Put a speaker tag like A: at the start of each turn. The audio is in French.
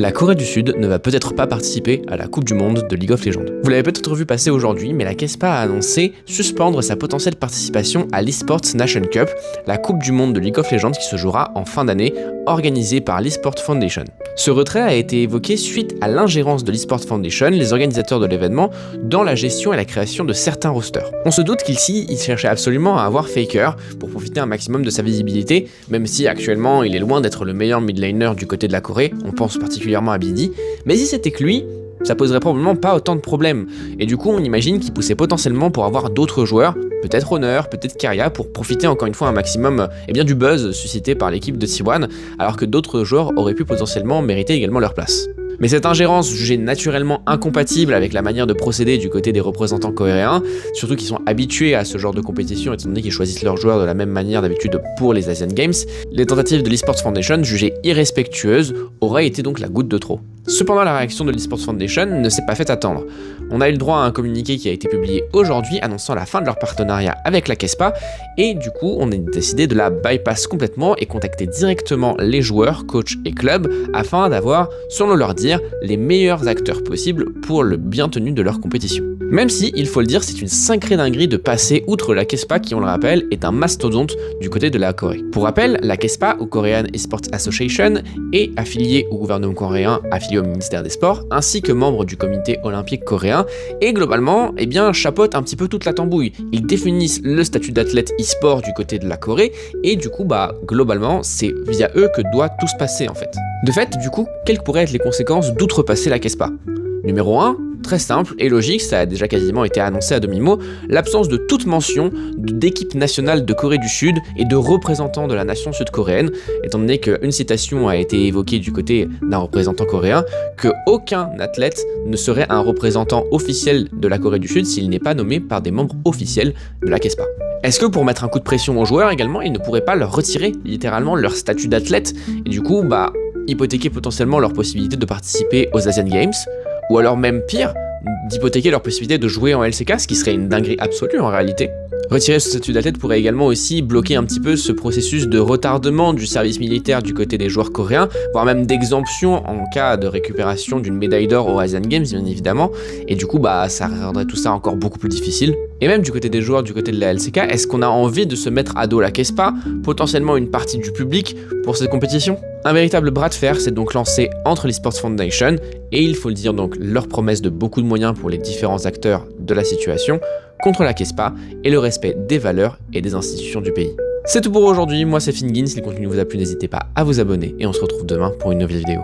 A: La Corée du Sud ne va peut-être pas participer à la Coupe du Monde de League of Legends. Vous l'avez peut-être vu passer aujourd'hui, mais la KeSPA a annoncé suspendre sa potentielle participation à l'Esports Nation Cup, la Coupe du Monde de League of Legends qui se jouera en fin d'année, organisée par l'Esport Foundation. Ce retrait a été évoqué suite à l'ingérence de l'Esport Foundation, les organisateurs de l'événement, dans la gestion et la création de certains rosters. On se doute qu'ici, il cherchait absolument à avoir Faker pour profiter un maximum de sa visibilité, même si actuellement il est loin d'être le meilleur mid laner du côté de la Corée, on pense particulièrement à BD, mais si c'était que lui, ça poserait probablement pas autant de problèmes, et du coup on imagine qu'il poussait potentiellement pour avoir d'autres joueurs, peut-être Honor, peut-être Keria, pour profiter encore une fois un maximum du buzz suscité par l'équipe de T1, alors que d'autres joueurs auraient pu potentiellement mériter également leur place. Mais cette ingérence, jugée naturellement incompatible avec la manière de procéder du côté des représentants coréens, surtout qu'ils sont habitués à ce genre de compétition étant donné qu'ils choisissent leurs joueurs de la même manière d'habitude pour les Asian Games, les tentatives de l'Esports Foundation, jugées irrespectueuses, auraient été donc la goutte de trop. Cependant, la réaction de l'Esports Foundation ne s'est pas fait attendre. On a eu le droit à un communiqué qui a été publié aujourd'hui annonçant la fin de leur partenariat avec la KeSPA, et du coup on a décidé de la bypass complètement et contacter directement les joueurs, coachs et clubs afin d'avoir, selon leur dire, les meilleurs acteurs possibles pour le bien tenu de leur compétition. Même si, il faut le dire, c'est une sacrée dinguerie de passer outre la KeSPA qui, on le rappelle, est un mastodonte du côté de la Corée. Pour rappel, la KeSPA, ou Korean Esports Association, est affiliée au gouvernement coréen, affiliée au ministère des Sports, ainsi que membre du comité olympique coréen, et globalement, chapeaute un petit peu toute la tambouille. Ils définissent le statut d'athlète e-sport du côté de la Corée, et du coup, globalement, c'est via eux que doit tout se passer en fait. De fait, du coup, quelles pourraient être les conséquences d'outrepasser la KeSPA ? Numéro 1, très simple et logique, ça a déjà quasiment été annoncé à demi-mot, l'absence de toute mention d'équipe nationale de Corée du Sud et de représentants de la nation sud-coréenne, étant donné qu'une citation a été évoquée du côté d'un représentant coréen, que aucun athlète ne serait un représentant officiel de la Corée du Sud s'il n'est pas nommé par des membres officiels de la KeSPA. Est-ce que pour mettre un coup de pression aux joueurs également, ils ne pourraient pas leur retirer littéralement leur statut d'athlète et du coup, hypothéquer potentiellement leur possibilité de participer aux Asian Games, ou alors même pire, d'hypothéquer leur possibilité de jouer en LCK, ce qui serait une dinguerie absolue en réalité. Retirer ce statut d'athlète pourrait également aussi bloquer un petit peu ce processus de retardement du service militaire du côté des joueurs coréens, voire même d'exemption en cas de récupération d'une médaille d'or aux Asian Games bien évidemment, et du coup ça rendrait tout ça encore beaucoup plus difficile. Et même du côté des joueurs, du côté de la LCK, est-ce qu'on a envie de se mettre à dos la KeSPA, potentiellement une partie du public, pour cette compétition ? Un véritable bras de fer s'est donc lancé entre l'Esports Foundation, et il faut le dire donc leur promesse de beaucoup de moyens pour les différents acteurs de la situation, contre la KeSPA et le respect des valeurs et des institutions du pays. C'est tout pour aujourd'hui, moi c'est Fingin, si le contenu vous a plu n'hésitez pas à vous abonner et on se retrouve demain pour une nouvelle vidéo.